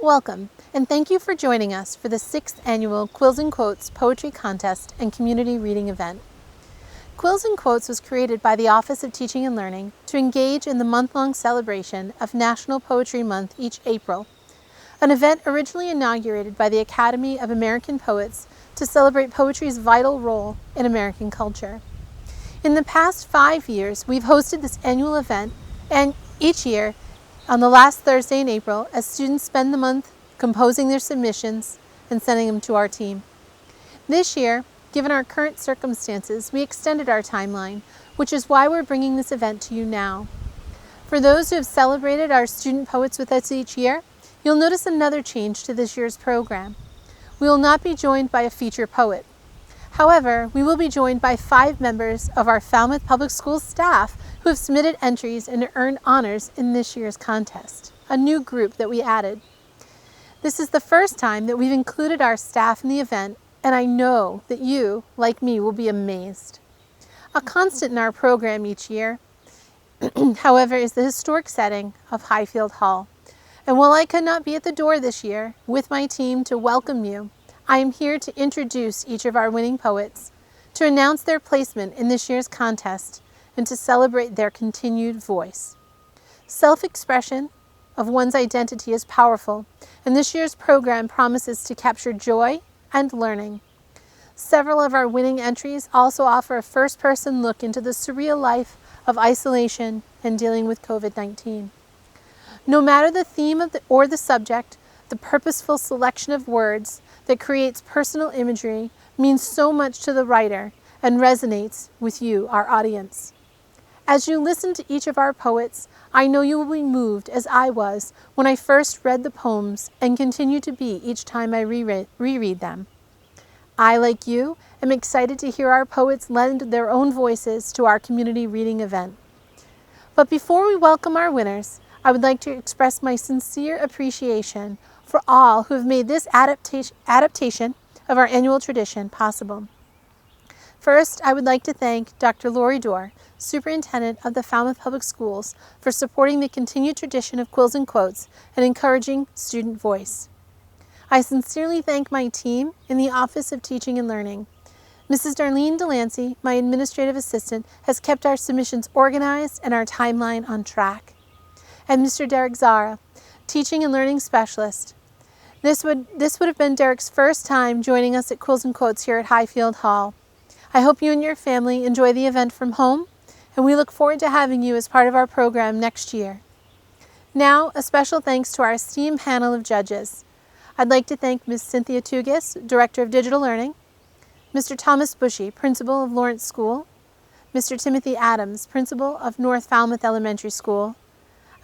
Welcome, and thank you for joining us for the 6th annual Quills Quotes Poetry Contest and Community Reading Event. Quills Quotes was created by the Office of Teaching and Learning to engage in the month-long celebration of National Poetry Month each April, an event originally inaugurated by the Academy of American Poets to celebrate poetry's vital role in American culture. In the past 5 years, we've hosted this annual event, and each year, on the last Thursday in April, as students spend the month composing their submissions and sending them to our team. This year, given our current circumstances, we extended our timeline, which is why we're bringing this event to you now. For those who have celebrated our student poets with us each year, you'll notice another change to this year's program. We will not be joined by a feature poet. However, we will be joined by 5 members of our Falmouth Public Schools staff who have submitted entries and earned honors in this year's contest, a new group that we added. This is the first time that we've included our staff in the event, and I know that you, like me, will be amazed. A constant in our program each year, however, is the historic setting of Highfield Hall. And while I could not be at the door this year with my team to welcome you, I am here to introduce each of our winning poets, to announce their placement in this year's contest, and to celebrate their continued voice. Self-expression of one's identity is powerful, and this year's program promises to capture joy and learning. Several of our winning entries also offer a first-person look into the surreal life of isolation and dealing with COVID-19. No matter the theme or the subject, the purposeful selection of words that creates personal imagery means so much to the writer and resonates with you, our audience. As you listen to each of our poets, I know you will be moved as I was when I first read the poems and continue to be each time I reread them. I, like you, am excited to hear our poets lend their own voices to our community reading event. But before we welcome our winners, I would like to express my sincere appreciation for all who have made this adaptation of our annual tradition possible. First, I would like to thank Dr. Lori Dorr, Superintendent of the Falmouth Public Schools, for supporting the continued tradition of Quills and Quotes and encouraging student voice. I sincerely thank my team in the Office of Teaching and Learning. Mrs. Darlene Delancey, my administrative assistant, has kept our submissions organized and our timeline on track. And Mr. Derek Zara, Teaching and Learning Specialist. This would have been Derek's first time joining us at Quills and Quotes here at Highfield Hall. I hope you and your family enjoy the event from home, and we look forward to having you as part of our program next year. Now, a special thanks to our esteemed panel of judges. I'd like to thank Ms. Cynthia Tugis, Director of Digital Learning, Mr. Thomas Bushy, Principal of Lawrence School, Mr. Timothy Adams, Principal of North Falmouth Elementary School.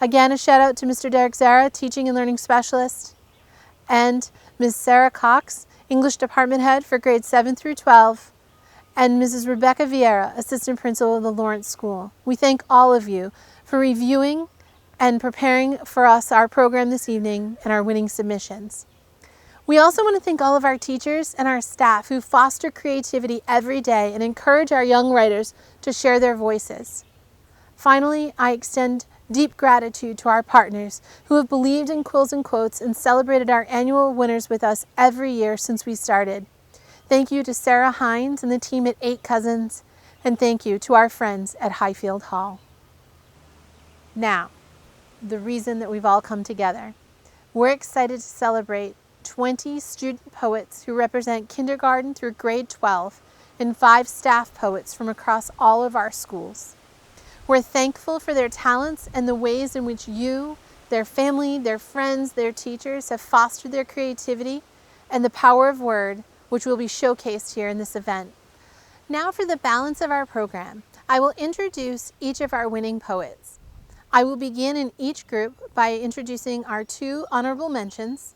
Again, a shout out to Mr. Derek Zara, Teaching and Learning Specialist, and Ms. Sarah Cox, English Department Head for grades 7 through 12, and Mrs. Rebecca Vieira, Assistant Principal of the Lawrence School. We thank all of you for reviewing and preparing for us our program this evening and our winning submissions. We also want to thank all of our teachers and our staff who foster creativity every day and encourage our young writers to share their voices. Finally, I extend deep gratitude to our partners who have believed in Quills and Quotes and celebrated our annual winners with us every year since we started. Thank you to Sarah Hines and the team at 8 Cousins, and thank you to our friends at Highfield Hall. Now, the reason that we've all come together. We're excited to celebrate 20 student poets who represent kindergarten through grade 12 and 5 staff poets from across all of our schools. We're thankful for their talents and the ways in which you, their family, their friends, their teachers have fostered their creativity and the power of word, which will be showcased here in this event. Now for the balance of our program, I will introduce each of our winning poets. I will begin in each group by introducing our 2 honorable mentions.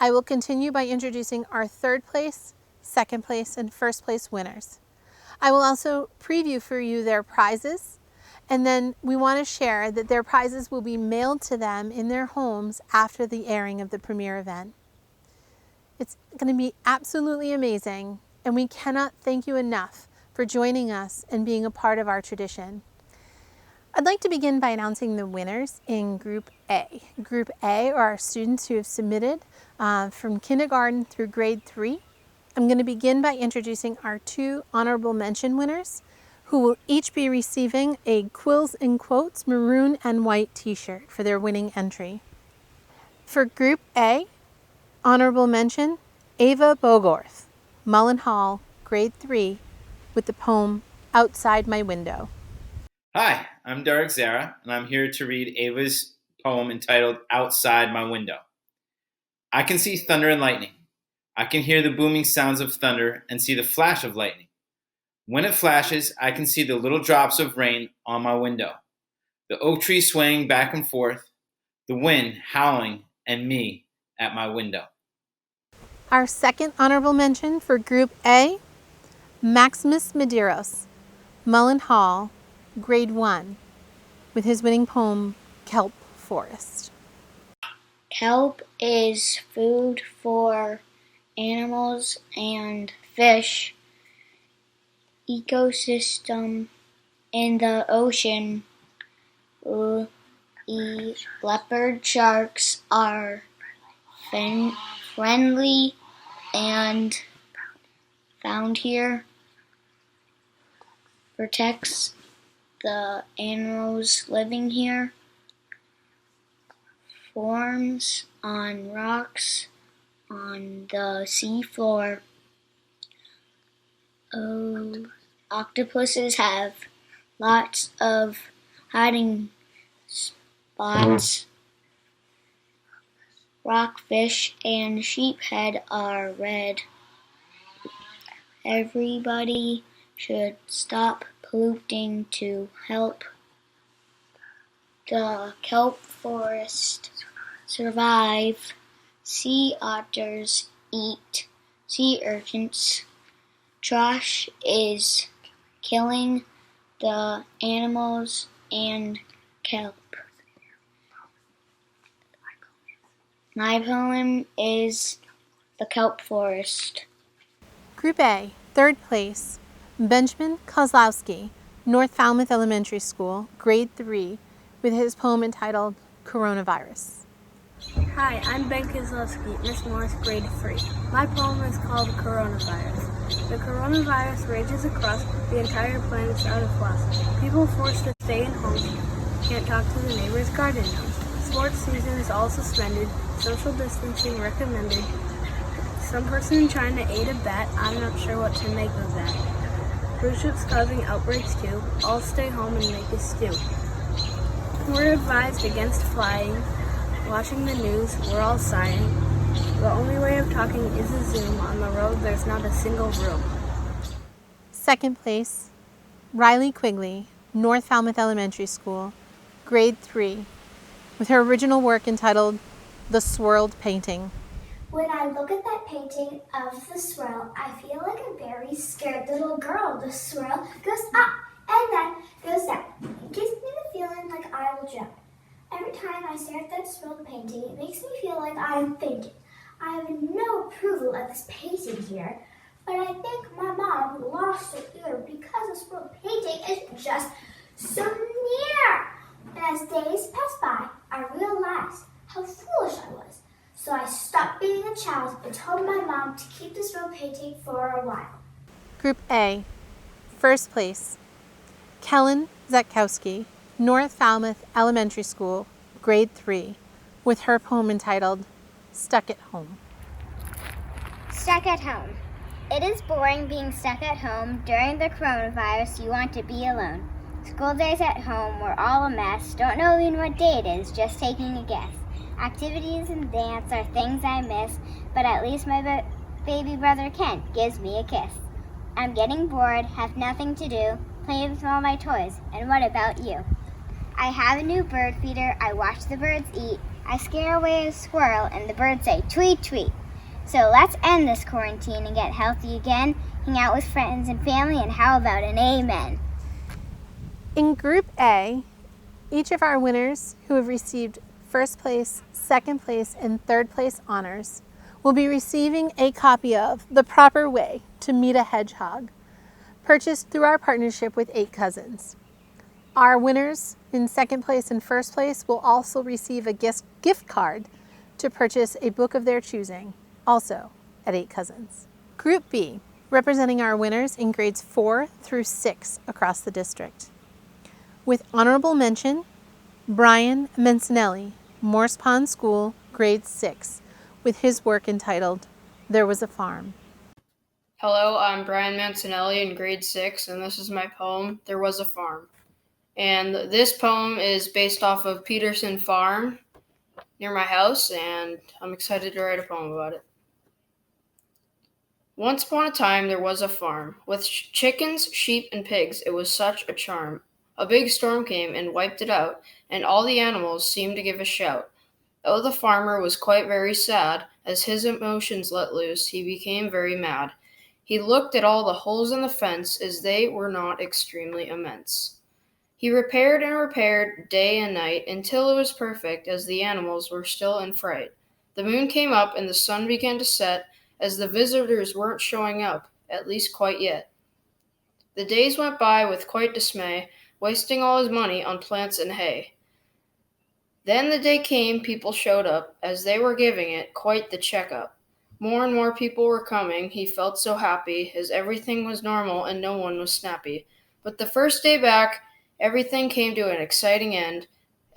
I will continue by introducing our 3rd place, 2nd place, and 1st place winners. I will also preview for you their prizes, and then we want to share that their prizes will be mailed to them in their homes after the airing of the premiere event. It's going to be absolutely amazing, and we cannot thank you enough for joining us and being a part of our tradition. I'd like to begin by announcing the winners in Group A. Group A are our students who have submitted from kindergarten through grade 3. I'm going to begin by introducing our 2 honorable mention winners, who will each be receiving a Quills Quotes maroon and white t-shirt for their winning entry. For Group A, honorable mention, Ava Bogworth, Mullen Hall, grade 3, with the poem Outside My Window. Hi, I'm Derek Zara, and I'm here to read Ava's poem entitled Outside My Window. I can see thunder and lightning. I can hear the booming sounds of thunder and see the flash of lightning. When it flashes, I can see the little drops of rain on my window, the oak tree swaying back and forth, the wind howling, and me at my window. Our second honorable mention for Group A, Maximus Medeiros, Mullen Hall, grade 1, with his winning poem, Kelp Forest. Kelp is food for animals and fish. Ecosystem in the ocean. Leopard sharks are friendly and found here. Protects the animals living here. Forms on rocks on the seafloor. Octopuses have lots of hiding spots. Rockfish and sheephead are red. Everybody should stop polluting to help the kelp forest survive. Sea otters eat sea urchins. Trash is killing the animals and kelp. My poem is The Kelp Forest. Group A, 3rd place, Benjamin Kozlowski, North Falmouth Elementary School, grade 3, with his poem entitled Coronavirus. Hi, I'm Ben Kozlowski, Miss Morse, grade 3. My poem is called Coronavirus. The coronavirus rages across the entire planet's out of class. People forced to stay in homes can't talk to the neighbor's garden gnomes. Sports season is all suspended. Social distancing recommended. Some person trying to aid a bat. I'm not sure what to make of that. Cruise ships causing outbreaks too. All stay home and make a stew. We're advised against flying. Watching the news, we're all sighing. The only way of talking is a Zoom. On the road, there's not a single room. 2nd place, Riley Quigley, North Falmouth Elementary School, grade 3, with her original work entitled The Swirled Painting. When I look at that painting of the swirl, I feel like a very scared little girl. The swirl goes up and then goes down. It gives me the feeling like I will jump. Every time I stare at that swirled painting, it makes me feel like I am thinking. I have no approval of this painting here, but I think my mom lost her ear because the swirled painting is just so near. And as days pass by, I realized how foolish I was. So I stopped being a child and told my mom to keep this swirled painting for a while. Group A, 1st place, Kellen Zukowski, North Falmouth Elementary School, grade 3, with her poem entitled Stuck at Home. Stuck at home. It is boring being stuck at home. During the coronavirus, you want to be alone. School days at home were all a mess. Don't know even what day it is, just taking a guess. Activities and dance are things I miss, but at least my baby brother Ken gives me a kiss. I'm getting bored, have nothing to do, play with all my toys, and what about you? I have a new bird feeder, I watch the birds eat, I scare away a squirrel, and the birds say tweet tweet. So let's end this quarantine and get healthy again, hang out with friends and family, and how about an amen? In Group A, each of our winners who have received 1st place, 2nd place, and 3rd place honors will be receiving a copy of The Proper Way to Meet a Hedgehog, purchased through our partnership with 8 Cousins. Our winners in second place and first place will also receive a gift card to purchase a book of their choosing, also at 8 Cousins. Group B, representing our winners in grades 4 through 6 across the district. With honorable mention, Brian Mancinelli, Morse Pond School, grade 6, with his work entitled, There Was a Farm. Hello, I'm Brian Mancinelli in grade 6, and this is my poem, There Was a Farm. And this poem is based off of Peterson Farm near my house, and I'm excited to write a poem about it. Once upon a time, there was a farm. With chickens, sheep, and pigs, it was such a charm. A big storm came and wiped it out, and all the animals seemed to give a shout. Though the farmer was quite very sad, as his emotions let loose, he became very mad. He looked at all the holes in the fence, as they were not extremely immense. He repaired and repaired day and night, until it was perfect, as the animals were still in fright. The moon came up, and the sun began to set, as the visitors weren't showing up, at least quite yet. The days went by with quite dismay, wasting all his money on plants and hay. Then the day came, people showed up, as they were giving it quite the checkup. More and more people were coming, he felt so happy, as everything was normal and no one was snappy. But the first day back, everything came to an exciting end,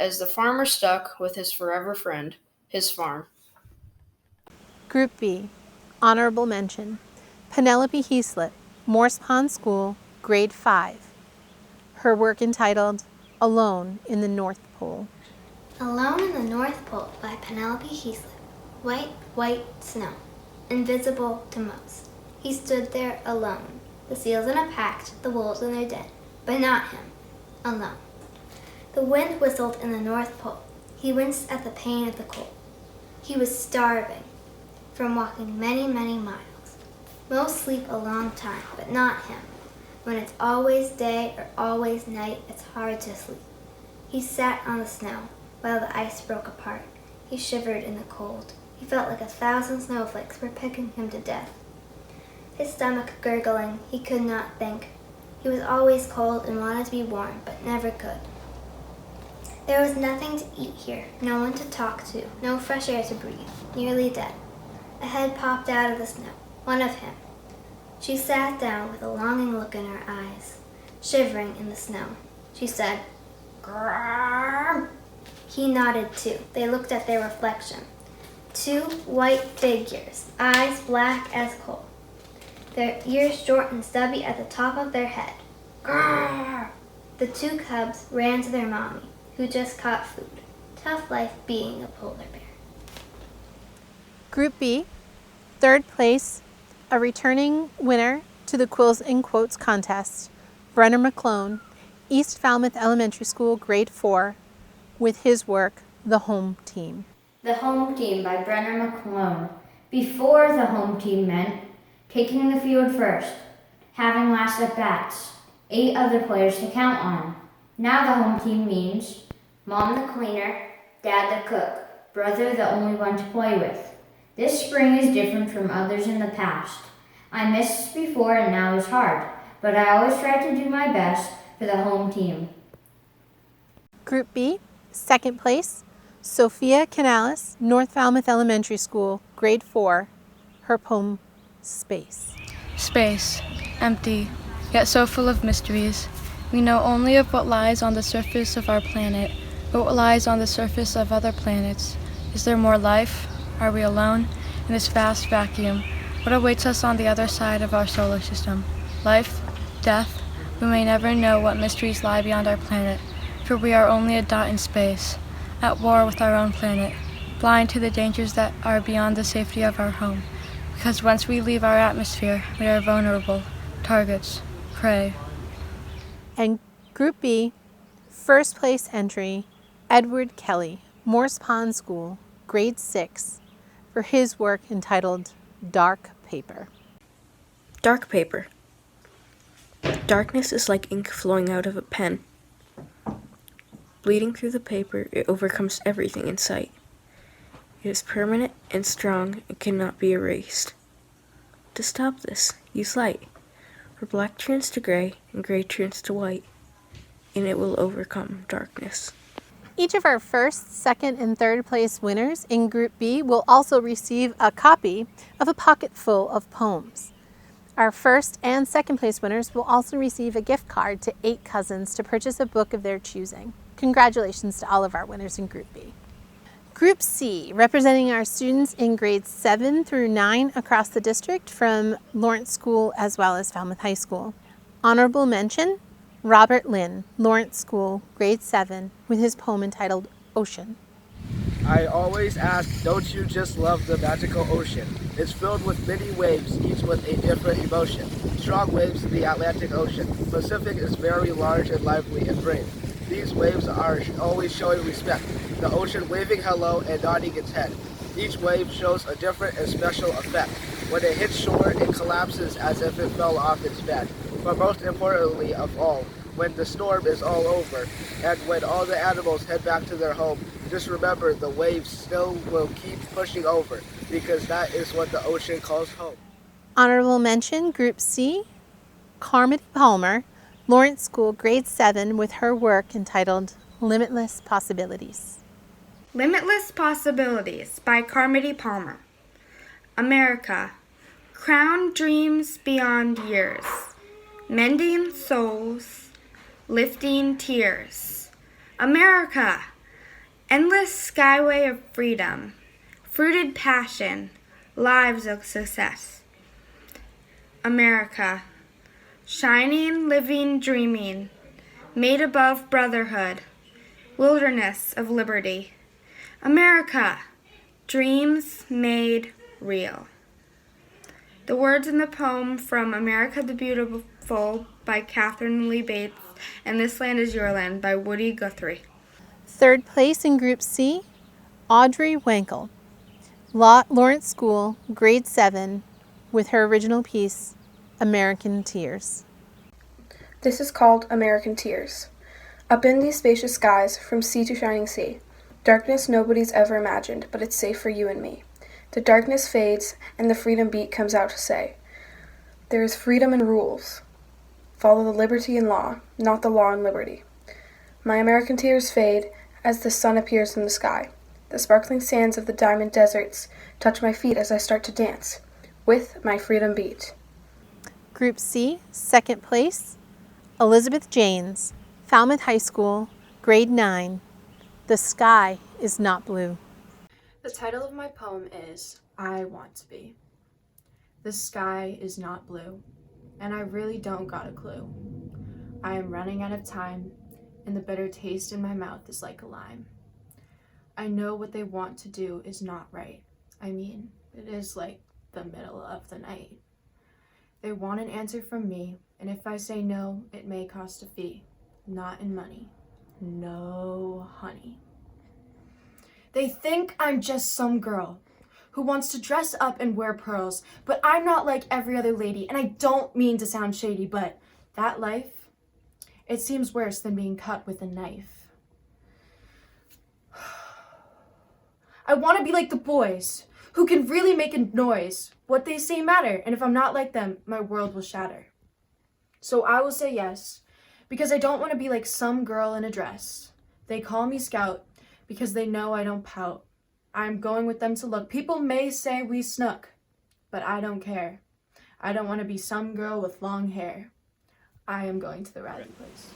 as the farmer stuck with his forever friend, his farm. Group B, honorable mention, Penelope Heaslip, Morse Pond School, grade 5. Her work entitled, Alone in the North Pole. Alone in the North Pole by Penelope Heaslip. White, white snow, invisible to most. He stood there alone. The seals in a pact, the wolves in their den, but not him, alone. The wind whistled in the North Pole. He winced at the pain of the cold. He was starving from walking many, many miles. Most sleep a long time, but not him. When it's always day or always night, it's hard to sleep. He sat on the snow while the ice broke apart. He shivered in the cold. He felt like 1,000 snowflakes were picking him to death. His stomach gurgling, he could not think. He was always cold and wanted to be warm, but never could. There was nothing to eat here, no one to talk to, no fresh air to breathe, nearly dead. A head popped out of the snow, one of him. She sat down with a longing look in her eyes, shivering in the snow. She said, "Grrrr." He nodded too. They looked at their reflection. 2 white figures, eyes black as coal. Their ears short and stubby at the top of their head. Grrrr. The 2 cubs ran to their mommy, who just caught food. Tough life being a polar bear. Group B, third place, a returning winner to the Quills Quotes contest, Brenner Mcloon, East Falmouth Elementary School, grade 4, with his work, The Home Team. The Home Team by Brenner Mcloon. Before, the home team meant taking the field first, having last at bats, 8 other players to count on. Now the home team means Mom the cleaner, Dad the cook, brother the only one to play with. This spring is different from others in the past. I missed before and now is hard, but I always try to do my best for the home team. Group B, second place, Sophia Canales, North Falmouth Elementary School, grade 4, her poem, Space. Space, empty, yet so full of mysteries. We know only of what lies on the surface of our planet, but what lies on the surface of other planets. Is there more life? Are we alone in this vast vacuum? What awaits us on the other side of our solar system? Life? Death? We may never know what mysteries lie beyond our planet, for we are only a dot in space, at war with our own planet, blind to the dangers that are beyond the safety of our home, because once we leave our atmosphere, we are vulnerable, targets, prey. And Group B, first place entry, Edward Kelly, Morse Pond School, grade 6, for his work entitled Dark Paper. Dark paper. Darkness is like ink flowing out of a pen. Bleeding through the paper, it overcomes everything in sight. It is permanent and strong and cannot be erased. To stop this, use light, for black turns to gray and gray turns to white. and it will overcome darkness. Each of our first, second, and third place winners in Group B will also receive a copy of a pocket full of poems. Our first and second place winners will also receive a gift card to 8 Cousins to purchase a book of their choosing. Congratulations to all of our winners in Group B. Group C, representing our students in grades 7 through 9 across the district from Lawrence School as well as Falmouth High School. Honorable mention, Robert Lynn, Lawrence School, grade 7, with his poem entitled Ocean. I always ask, don't you just love the magical ocean? It's filled with many waves, each with a different emotion. Strong waves in the Atlantic Ocean. Pacific is very large and lively and brave. These waves are always showing respect. The ocean waving hello and nodding its head. Each wave shows a different and special effect. When it hits shore, it collapses as if it fell off its bed. But most importantly of all, when the storm is all over, and when all the animals head back to their home, just remember the waves still will keep pushing over, because that is what the ocean calls home. Honorable mention, Group C, Carmody Palmer, Lawrence School, grade 7, with her work entitled Limitless Possibilities. Limitless Possibilities by Carmody Palmer. America, crown dreams beyond years, mending souls, lifting tears. America, endless skyway of freedom, fruited passion, lives of success. America, shining, living, dreaming, made above brotherhood, wilderness of liberty. America, dreams made real. The words in the poem from America the Beautiful by Catherine Lee Bates and This Land is Your Land by Woody Guthrie. Third place in Group C, Audrey Wankel, Lawrence School, grade 7, with her original piece, American Tears. This is called American Tears. Up in these spacious skies, from sea to shining sea, darkness nobody's ever imagined, but it's safe for you and me. The darkness fades, and the freedom beat comes out to say, there is freedom in rules. Follow the liberty and law, not the law and liberty. My American tears fade as the sun appears in the sky. The sparkling sands of the diamond deserts touch my feet as I start to dance with my freedom beat. Group C, second place, Elizabeth Janes, Falmouth High School, grade 9, The Sky is Not Blue. The title of my poem is I Want to Be. The sky is not blue, and I really don't got a clue. I am running out of time, and the bitter taste in my mouth is like a lime. I know what they want to do is not right. I mean, it is like the middle of the night. They want an answer from me, and if I say no, it may cost a fee. Not in money. No, honey. They think I'm just some girl who wants to dress up and wear pearls, but I'm not like every other lady, and I don't mean to sound shady, but that life, it seems worse than being cut with a knife. I want to be like the boys, who can really make a noise. What they say matter, and if I'm not like them, my world will shatter. So I will say yes, because I don't want to be like some girl in a dress. They call me Scout, because they know I don't pout. I'm going with them to look. People may say we snook, but I don't care. I don't want to be some girl with long hair. I am going to the rally place.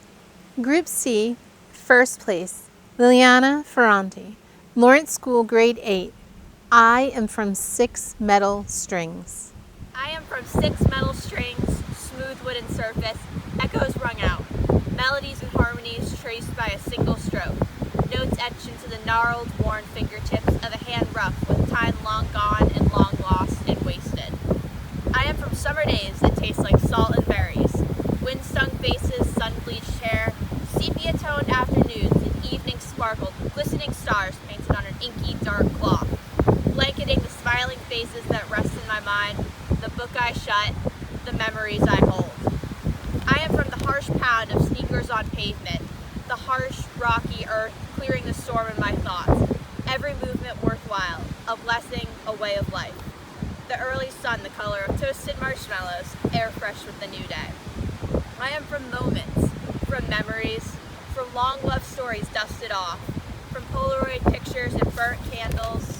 Group C, first place, Liliana Ferranti, Lawrence School, grade 8. I am from 6 metal strings. I am from 6 metal strings, smooth wooden surface, echoes rung out, melodies and harmonies traced by a single stroke, notes etched into the gnarled, worn fingertips of a hand rough with time long gone and long lost and wasted. I am from summer days that taste like salt and berries, wind-stung faces, sun-bleached hair, sepia-toned afternoons and evenings sparkled, glistening stars painted on an inky, dark cloth, blanketing the smiling faces that rest in my mind, the book I shut, the memories I hold. I am from the harsh pound of sneakers on pavement, the harsh, rocky earth clearing the storm in my thoughts, every movement worthwhile, a blessing, a way of life. The early sun, the color of toasted marshmallows, air fresh with the new day. I am from moments, from memories, from long love stories dusted off, from Polaroid pictures and burnt candles,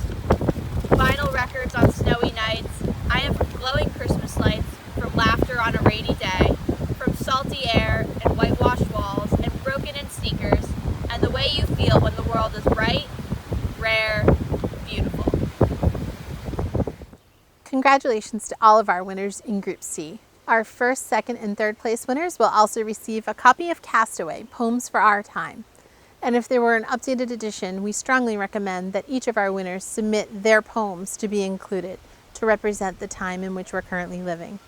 vinyl records on snowy nights. I am from glowing Christmas lights, from laughter on a rainy day, from salty air and whitewashed walls and broken-in sneakers, and the way you feel when the world is bright, rare, beautiful. Congratulations to all of our winners in Group C. Our first, second, and third place winners will also receive a copy of Castaway, Poems for Our Time. And if there were an updated edition, we strongly recommend that each of our winners submit their poems to be included to represent the time in which we're currently living.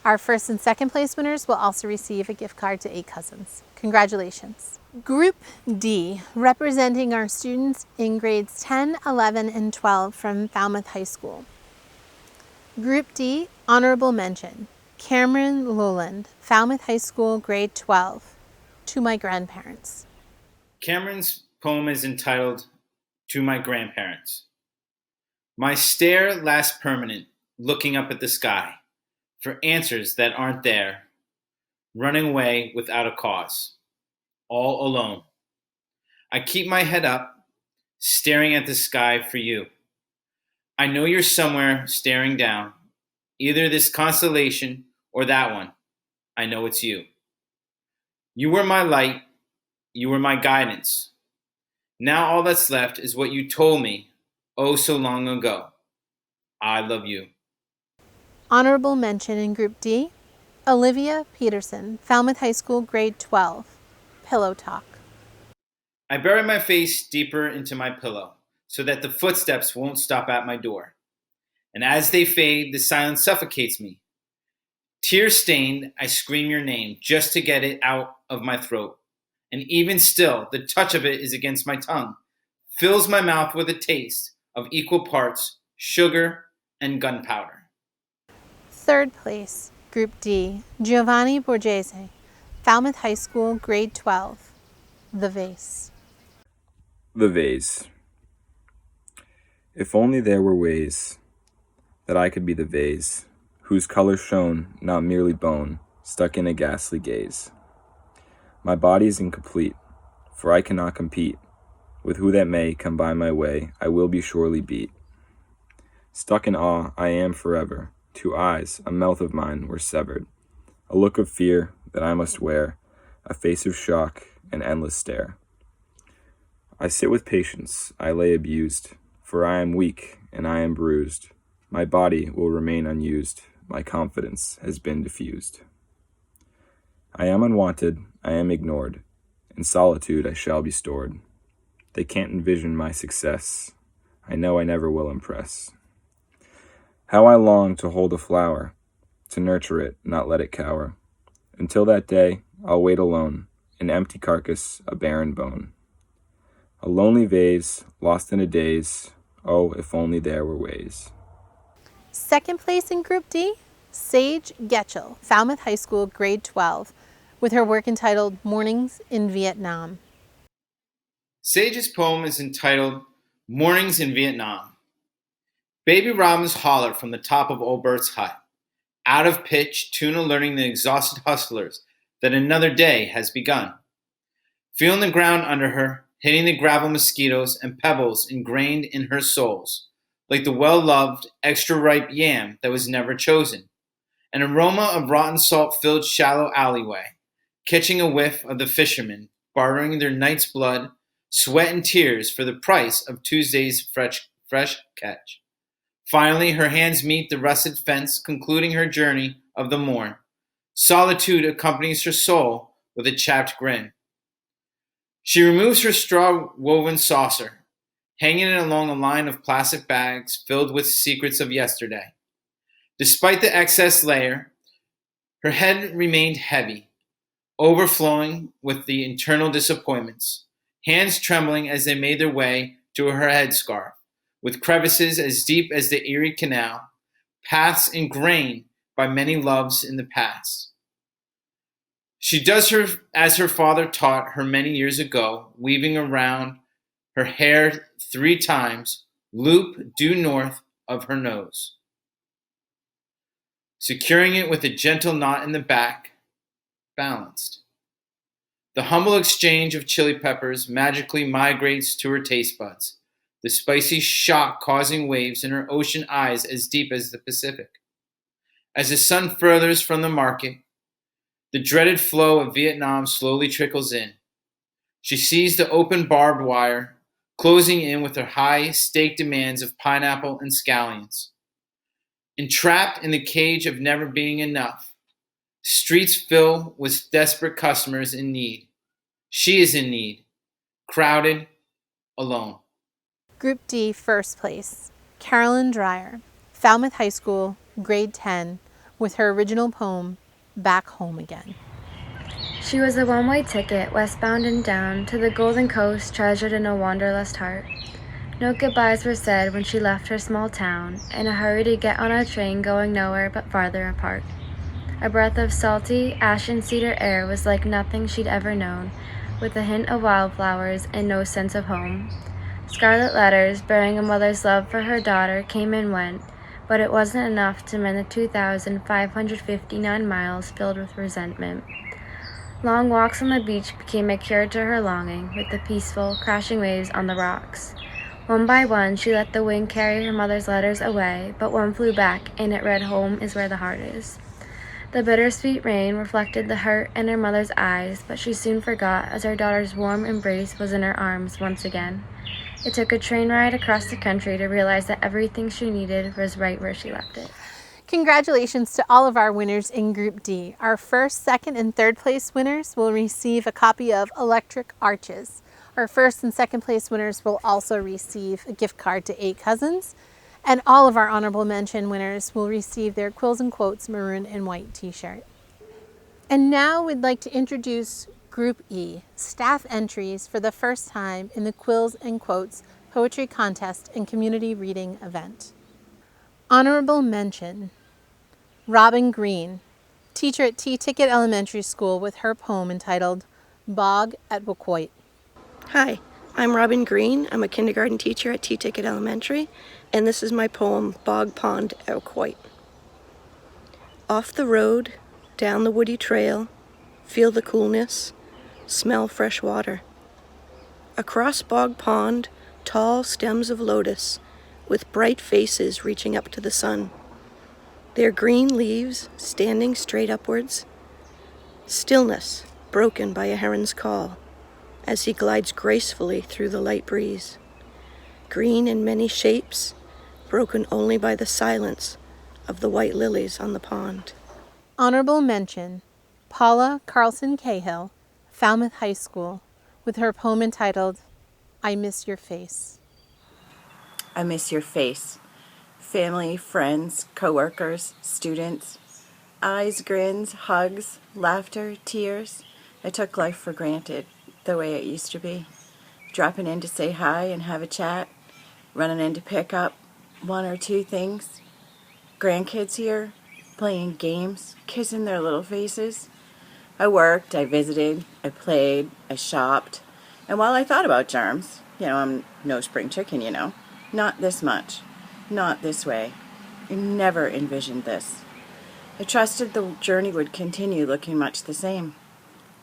Our first and second place winners will also receive a gift card to 8 Cousins. Congratulations. Group D, representing our students in grades 10, 11, and 12 from Falmouth High School. Group D, honorable mention, Cameron Lowland, Falmouth High School, grade 12, To My Grandparents. Cameron's poem is entitled, To My Grandparents. My stare lasts permanent, looking up at the sky, for answers that aren't there, running away without a cause, all alone. I keep my head up, staring at the sky for you. I know you're somewhere staring down, either this constellation or that one. I know it's you. You were my light, you were my guidance. Now all that's left is what you told me, oh so long ago. I love you. Honorable mention in Group D, Olivia Peterson, Falmouth High School, grade 12, Pillow Talk. I bury my face deeper into my pillow so that the footsteps won't stop at my door. And as they fade, the silence suffocates me. Tear-stained, I scream your name just to get it out of my throat. And even still, the touch of it is against my tongue, fills my mouth with a taste of equal parts sugar and gunpowder. Third place, Group D, Giovanni Borghese, Falmouth High School, grade 12, The Vase. The Vase. If only there were ways that I could be the vase, whose color shone, not merely bone, stuck in a ghastly gaze. My body is incomplete, for I cannot compete with who that may come by my way. I will be surely beat. Stuck in awe, I am forever. 2 eyes, a mouth of mine were severed. A look of fear that I must wear, a face of shock, an endless stare. I sit with patience, I lay abused, for I am weak and I am bruised. My body will remain unused, my confidence has been diffused. I am unwanted, I am ignored, in solitude I shall be stored. They can't envision my success, I know I never will impress. How I long to hold a flower, to nurture it, not let it cower. Until that day, I'll wait alone, an empty carcass, a barren bone. A lonely vase, lost in a daze, oh, if only there were ways. Second place in Group D, Sage Getchell, Falmouth High School, grade 12, with her work entitled Mornings in Vietnam. Sage's poem is entitled Mornings in Vietnam. Baby robins holler from the top of old Bert's hut. Out of pitch, Tuna learning the exhausted hustlers that another day has begun. Feeling the ground under her, hitting the gravel mosquitoes and pebbles ingrained in her soles, like the well-loved, extra-ripe yam that was never chosen. An aroma of rotten salt-filled shallow alleyway, catching a whiff of the fishermen, bartering their night's blood, sweat and tears for the price of Tuesday's fresh catch. Finally, her hands meet the rusted fence, concluding her journey of the morn. Solitude accompanies her soul with a chapped grin. She removes her straw-woven saucer, hanging it along a line of plastic bags filled with secrets of yesterday. Despite the excess layer, her head remained heavy, overflowing with the internal disappointments, hands trembling as they made their way to her headscarf, with crevices as deep as the Erie Canal, paths ingrained by many loves in the past. She does her as her father taught her many years ago, weaving around her hair 3 times, loop due north of her nose, securing it with a gentle knot in the back, balanced. The humble exchange of chili peppers magically migrates to her taste buds, the spicy shock causing waves in her ocean eyes as deep as the Pacific. As the sun furthers from the market, the dreaded flow of Vietnam slowly trickles in. She sees the open barbed wire closing in with her high stake demands of pineapple and scallions. Entrapped in the cage of never being enough, streets fill with desperate customers in need. She is in need, crowded, alone. Group D, first place, Carolyn Dreyer, Falmouth High School, grade 10, with her original poem, Back Home Again. She was a one-way ticket, westbound and down, to the Golden Coast treasured in a wanderlust heart. No goodbyes were said when she left her small town, in a hurry to get on a train going nowhere but farther apart. A breath of salty, ashen cedar air was like nothing she'd ever known, with a hint of wildflowers and no sense of home. Scarlet letters, bearing a mother's love for her daughter, came and went, but it wasn't enough to mend the 2,559 miles filled with resentment. Long walks on the beach became a cure to her longing, with the peaceful, crashing waves on the rocks. One by one, she let the wind carry her mother's letters away, but one flew back, and it read, "Home is where the heart is." The bittersweet rain reflected the hurt in her mother's eyes, but she soon forgot as her daughter's warm embrace was in her arms once again. It took a train ride across the country to realize that everything she needed was right where she left it. Congratulations to all of our winners in Group D. Our first, second, and third place winners will receive a copy of Electric Arches. Our first and second place winners will also receive a gift card to 8 Cousins. And all of our honorable mention winners will receive their Quills and Quotes maroon and white t-shirt. And now we'd like to introduce Group E, staff entries for the first time in the Quills and Quotes Poetry Contest and Community Reading event. Honorable mention, Robin Green, teacher at T-Ticket Elementary School, with her poem entitled Bog Ed Malloy. Hi, I'm Robin Green. I'm a kindergarten teacher at T-Ticket Elementary, and this is my poem, Bog Pond Malloy. Off the road, down the woody trail, feel the coolness, smell fresh water. Across Bog Pond, tall stems of lotus, with bright faces reaching up to the sun. Their green leaves standing straight upwards. Stillness broken by a heron's call as he glides gracefully through the light breeze. Green in many shapes, broken only by the silence of the white lilies on the pond. Honorable mention, Paula Carlson Cahill, Falmouth High School, with her poem entitled I Miss Your Face. I miss your face. Family, friends, coworkers, students. Eyes, grins, hugs, laughter, tears. I took life for granted, the way it used to be. Dropping in to say hi and have a chat. Running in to pick up 1 or 2 things. Grandkids here, playing games, kissing their little faces. I worked, I visited, I played, I shopped. And while I thought about germs, I'm no spring chicken, not this much. Not this way. I never envisioned this. I trusted the journey would continue looking much the same.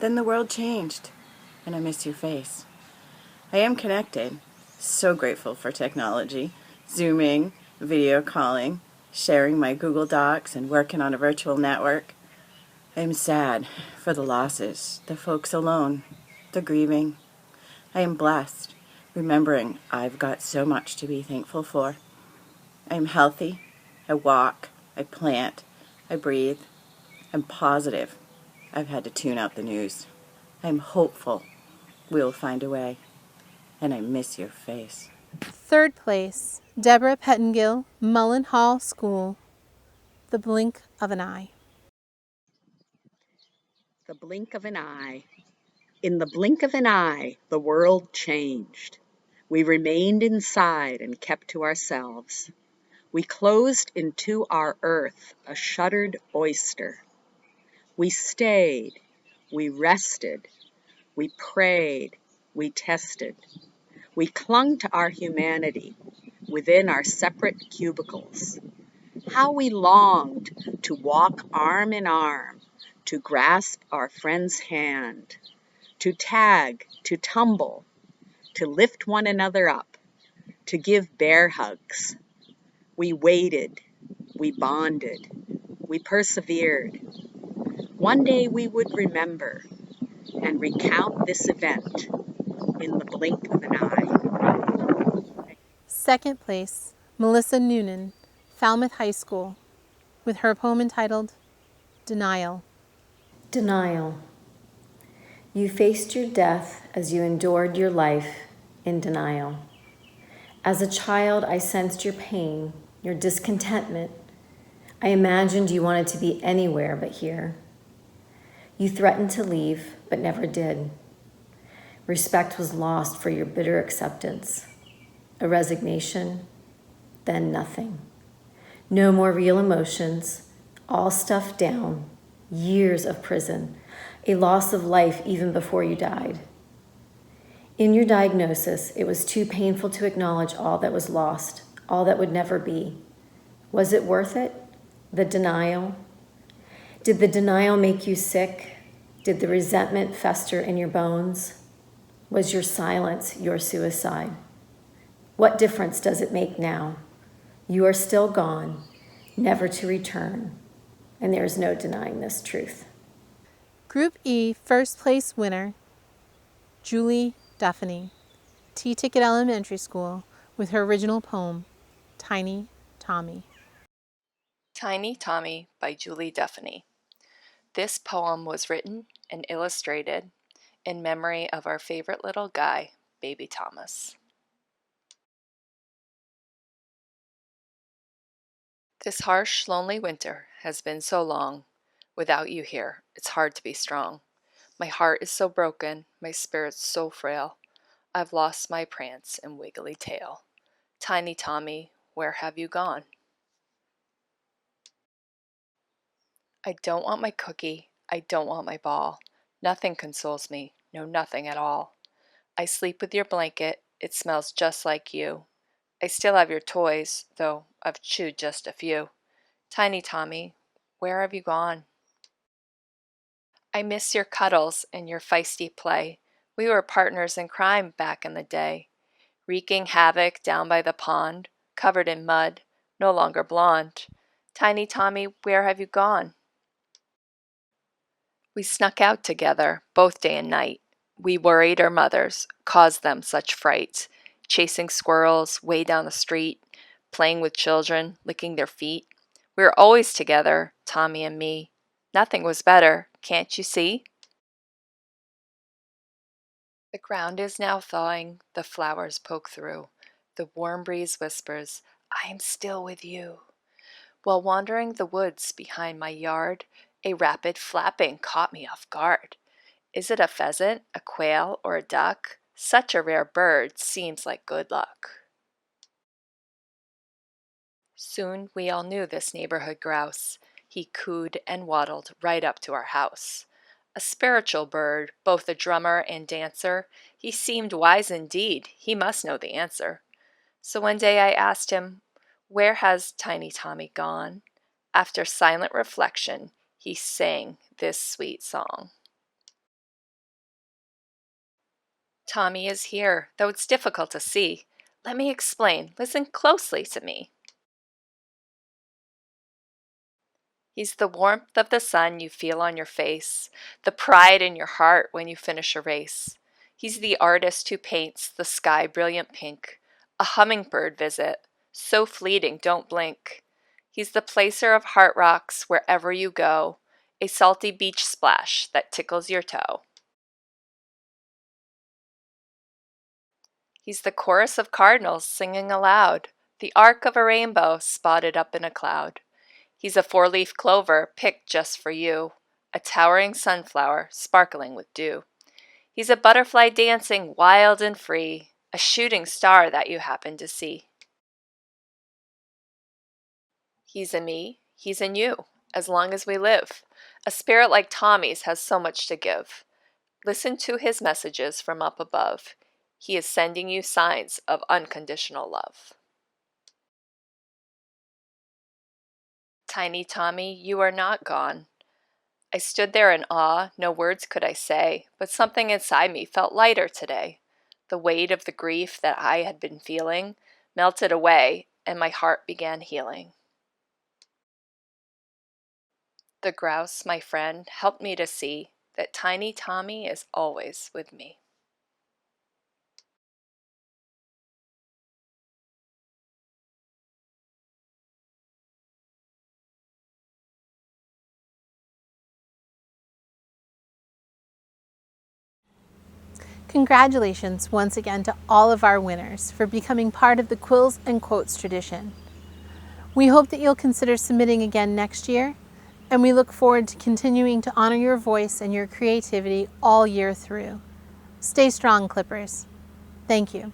Then the world changed, and I miss your face. I am connected. So grateful for technology. Zooming, video calling, sharing my Google Docs, and working on a virtual network. I am sad for the losses, the folks alone, the grieving. I am blessed, remembering I've got so much to be thankful for. I am healthy, I walk, I plant, I breathe. I'm positive I've had to tune out the news. I'm hopeful we'll find a way. And I miss your face. Third place, Debra Pettingill, Mullen Hall School, The Blink of an Eye. The blink of an eye. In the blink of an eye, the world changed. We remained inside and kept to ourselves. We closed into our earth, a shuttered oyster. We stayed, we rested, we prayed, we tested. We clung to our humanity within our separate cubicles. How we longed to walk arm in arm, to grasp our friend's hand, to tag, to tumble, to lift one another up, to give bear hugs. We waited, we bonded, we persevered. One day we would remember and recount this event in the blink of an eye. Second place, Melissa Noonan, Falmouth High School, with her poem entitled Denial. Denial. You faced your death as you endured your life in denial. As a child, I sensed your pain, your discontentment. I imagined you wanted to be anywhere but here. You threatened to leave, but never did. Respect was lost for your bitter acceptance. A resignation, then nothing. No more real emotions, all stuffed down, years of prison, a loss of life even before you died. In your diagnosis, it was too painful to acknowledge all that was lost, all that would never be. Was it worth it? The denial? Did the denial make you sick? Did the resentment fester in your bones? Was your silence your suicide? What difference does it make now? You are still gone, never to return, and there is no denying this truth. Group E first place winner, Julie Duffin, T-Ticket Elementary School, with her original poem, Tiny Tommy. Tiny Tommy by Julie Duffin. This poem was written and illustrated in memory of our favorite little guy, Baby Thomas. This harsh, lonely winter has been so long. Without you here, it's hard to be strong. My heart is so broken, my spirit's so frail. I've lost my prance and wiggly tail. Tiny Tommy, where have you gone? I don't want my cookie, I don't want my ball. Nothing consoles me, no nothing at all. I sleep with your blanket, it smells just like you. I still have your toys, though I've chewed just a few. Tiny Tommy, where have you gone? I miss your cuddles and your feisty play. We were partners in crime back in the day. Wreaking havoc down by the pond, covered in mud, no longer blonde. Tiny Tommy, where have you gone? We snuck out together, both day and night. We worried our mothers, caused them such fright, chasing squirrels way down the street, playing with children, licking their feet. We were always together, Tommy and me. Nothing was better, can't you see? The ground is now thawing, the flowers poke through. The warm breeze whispers, I am still with you. While wandering the woods behind my yard, a rapid flapping caught me off guard. Is it a pheasant, a quail, or a duck? Such a rare bird seems like good luck. Soon we all knew this neighborhood grouse. He cooed and waddled right up to our house. A spiritual bird, both a drummer and dancer, he seemed wise indeed, he must know the answer. So one day I asked him, where has Tiny Tommy gone? After silent reflection, he sang this sweet song. Tommy is here, though it's difficult to see. Let me explain, listen closely to me. He's the warmth of the sun you feel on your face, the pride in your heart when you finish a race. He's the artist who paints the sky brilliant pink, a hummingbird visit, so fleeting don't blink. He's the placer of heart rocks wherever you go, a salty beach splash that tickles your toe. He's the chorus of cardinals singing aloud, the arc of a rainbow spotted up in a cloud. He's a four-leaf clover picked just for you, a towering sunflower sparkling with dew. He's a butterfly dancing wild and free, a shooting star that you happen to see. He's in me, he's in you, as long as we live. A spirit like Tommy's has so much to give. Listen to his messages from up above. He is sending you signs of unconditional love. Tiny Tommy, you are not gone. I stood there in awe, no words could I say, but something inside me felt lighter today. The weight of the grief that I had been feeling melted away, and my heart began healing. The grouse, my friend, helped me to see that tiny Tommy is always with me. Congratulations once again to all of our winners for becoming part of the Quills and Quotes tradition. We hope that you'll consider submitting again next year, and we look forward to continuing to honor your voice and your creativity all year through. Stay strong, Clippers. Thank you.